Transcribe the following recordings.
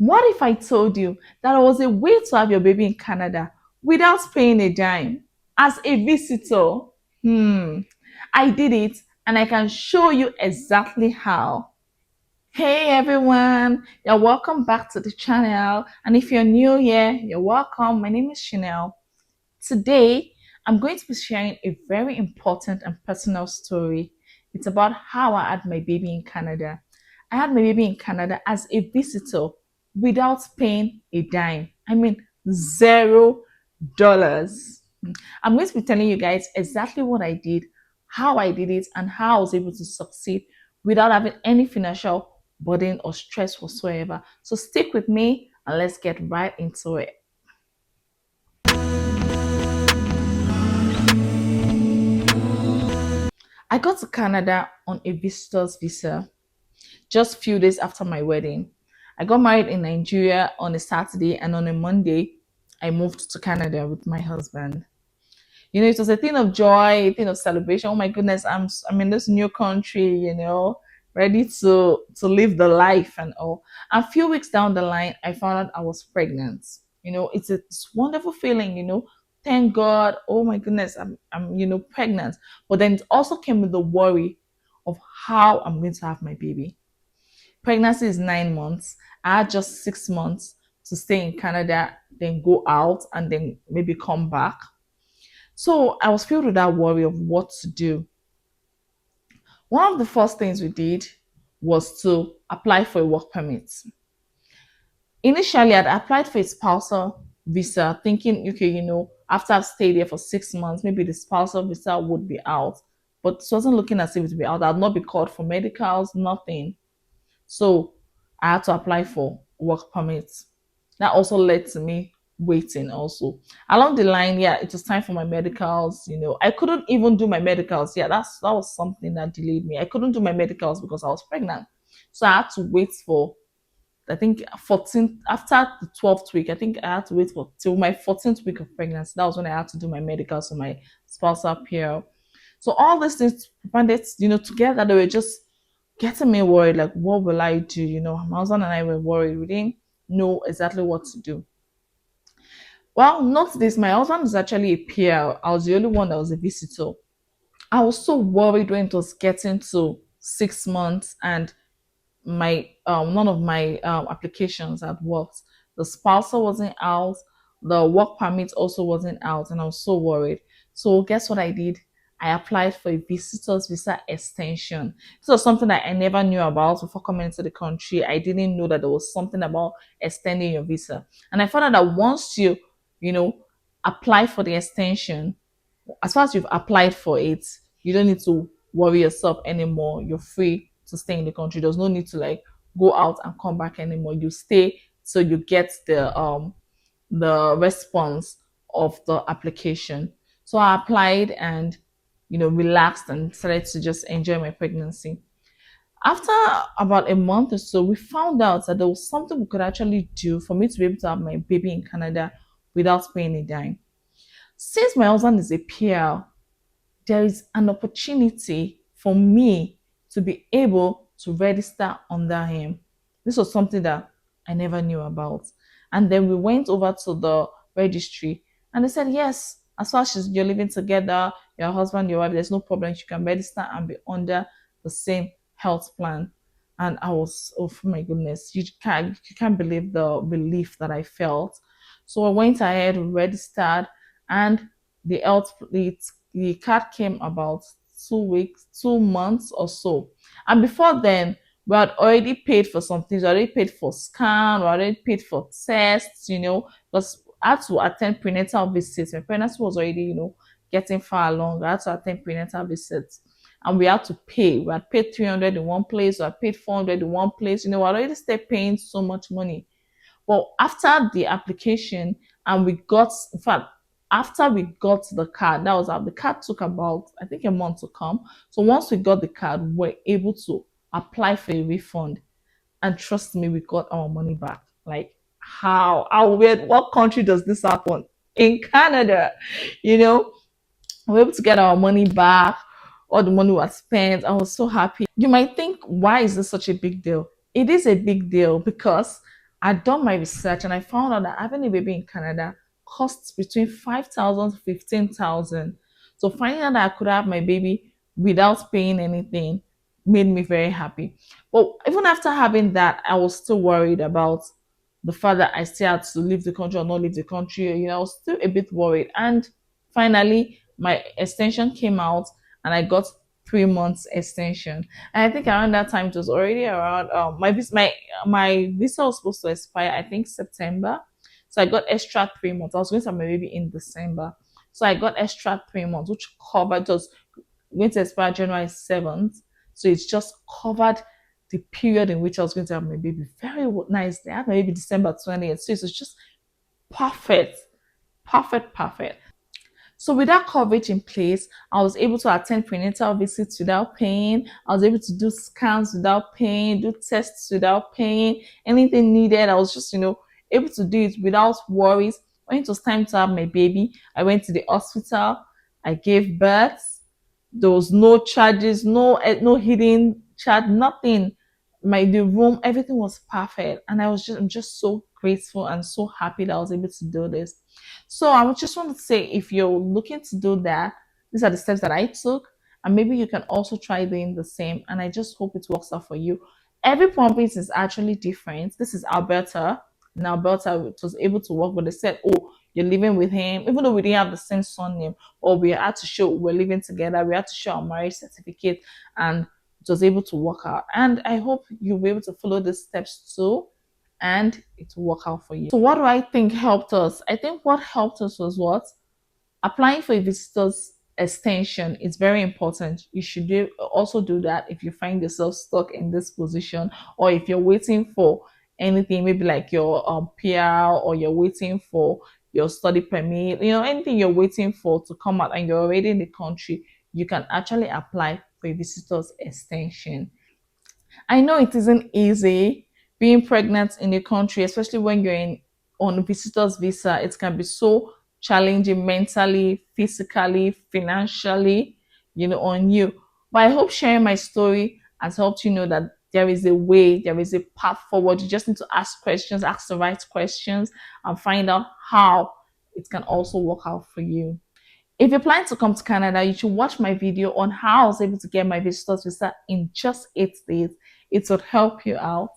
What if I told you that there was a way to have your baby in Canada without paying a dime as a visitor? I did it and I can show you exactly how. Hey everyone, you're welcome back to the channel. And if you're new here, you're welcome. My name is Chanel. Today, I'm going to be sharing a very important and personal story. It's about how I had my baby in Canada. I had my baby in Canada as a visitor without paying a dime. I mean, $0. I'm going to be telling you guys exactly what I did, how I did it, and how I was able to succeed without having any financial burden or stress whatsoever. So stick with me and let's get right into it. I got to Canada on a visitor's visa just a few days after my wedding. I got married in Nigeria on a Saturday, and on a Monday, I moved to Canada with my husband. It was a thing of joy, a thing of celebration. Oh my goodness, I'm in this new country, ready to live the life and all. And a few weeks down the line, I found out I was pregnant. It's wonderful feeling, Thank God. Oh my goodness, I'm pregnant. But then it also came with the worry of how I'm going to have my baby. Pregnancy is 9 months. I had just 6 months to stay in Canada, then go out and then maybe come back. So I was filled with that worry of what to do. One of the first things we did was to apply for a work permit. Initially, I'd applied for a spousal visa, thinking, okay, after I've stayed here for 6 months, maybe the spousal visa would be out. But it wasn't looking as if it would be out. I'd not be called for medicals, nothing. So I had to apply for work permits. That also led to me waiting also. Along the line, yeah, it was time for my medicals. I couldn't even do my medicals. Yeah, that was something that delayed me. I couldn't do my medicals because I was pregnant. So I had to wait for, I think, 14th, after the 12th week, I think I had to wait for till my 14th week of pregnancy. That was when I had to do my medicals for my spousal PR. So all these things bandits, together, they were just getting me worried. Like, what will I do? My husband and I were worried. We didn't know exactly what to do. Well, not this. My husband is actually a PR. I was the only one that was a visitor. I was so worried when it was getting to 6 months and my none of my applications had worked. The spousal wasn't out. The work permit also wasn't out, and I was so worried. So guess what I did? I applied for a visitor's visa extension. This was something that I never knew about before coming into the country. I didn't know that there was something about extending your visa. And I found out that once you know, apply for the extension, as far as you've applied for it, you don't need to worry yourself anymore. You're free to stay in the country. There's no need to like go out and come back anymore. You stay so you get the response of the application. So I applied and relaxed and started to just enjoy my pregnancy. After about a month or so, we found out that there was something we could actually do for me to be able to have my baby in Canada without paying a dime. Since my husband is a PR, there is an opportunity for me to be able to register under him. This was something that I never knew about. And then we went over to the registry and they said, yes, as far as you're living together, your husband, your wife, there's no problem. You can register and be under the same health plan. And I was, oh my goodness, you can't believe the relief that I felt. So I went ahead, registered, and the health the card came about 2 weeks, 2 months or so. And before then, we had already paid for some things. We already paid for scan. We already paid for tests. Because I had to attend prenatal visits. My pregnancy was already, getting far along. I had to attend prenatal visits, and we had to pay. We had paid 300 in one place. We had paid 400 in one place. We already started paying so much money. But after the application, and we got, in fact, after we got the card, that was how the card took about, I think, a month to come. So once we got the card, we were able to apply for a refund. And trust me, we got our money back. Like, how weird, what country does this happen? In Canada, we were able to get our money back. All the money was spent. I was so happy. You might think, why is this such a big deal? It is a big deal because I'd done my research and I found out that having a baby in Canada costs between 5,000 to 15,000. So finding out that I could have my baby without paying anything made me very happy. But even after having that, I was still worried about the fact that I still had to leave the country or not leave the country. I was still a bit worried. And finally, my extension came out and I got 3 months extension. And I think around that time it was already around my visa was supposed to expire, I think September. So I got extra 3 months. I was going to have my baby in December. So I got extra 3 months, which covered just going to expire January 7th. So it's just covered the period in which I was going to have my baby. Very nice. I had my baby December 20th. So it was just perfect. Perfect, perfect. So with that coverage in place, I was able to attend prenatal visits without paying. I was able to do scans without paying, do tests without paying, anything needed. I was just, able to do it without worries. When it was time to have my baby, I went to the hospital. I gave birth. There was no charges, no hidden charge, nothing. The room, everything was perfect, and I'm just so grateful and so happy that I was able to do this. So I just want to say, if you're looking to do that, these are the steps that I took, and maybe you can also try doing the same. And I just hope it works out for you. Every province is actually different. This is Alberta. In Alberta, it was able to work, but they said, "Oh, you're living with him," even though we didn't have the same surname, or we had to show we're living together. We had to show our marriage certificate, and it was able to work out. And I hope you'll be able to follow these steps too, and it will work out for you. So, what do I think helped us? I think what helped us was what? Applying for a visitor's extension is very important. You should also do that if you find yourself stuck in this position, or if you're waiting for anything, maybe like your PR, or you're waiting for your study permit, anything you're waiting for to come out and you're already in the country, you can actually apply for a visitor's extension. I know it isn't easy being pregnant in a country, especially when you're on a visitor's visa. It can be so challenging mentally, physically, financially, on you. But I hope sharing my story has helped you know that there is a way, there is a path forward. You just need to ask questions, ask the right questions, and find out how it can also work out for you. If you're planning to come to Canada, you should watch my video on how I was able to get my visitor's visa in just 8 days. It would help you out.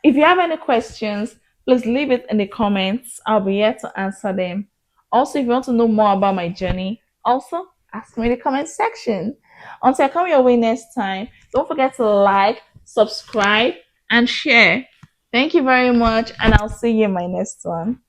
If you have any questions, please leave it in the comments. I'll be here to answer them. Also, if you want to know more about my journey, also ask me in the comment section. Until I come your way next time, don't forget to like, subscribe, and share. Thank you very much, and I'll see you in my next one.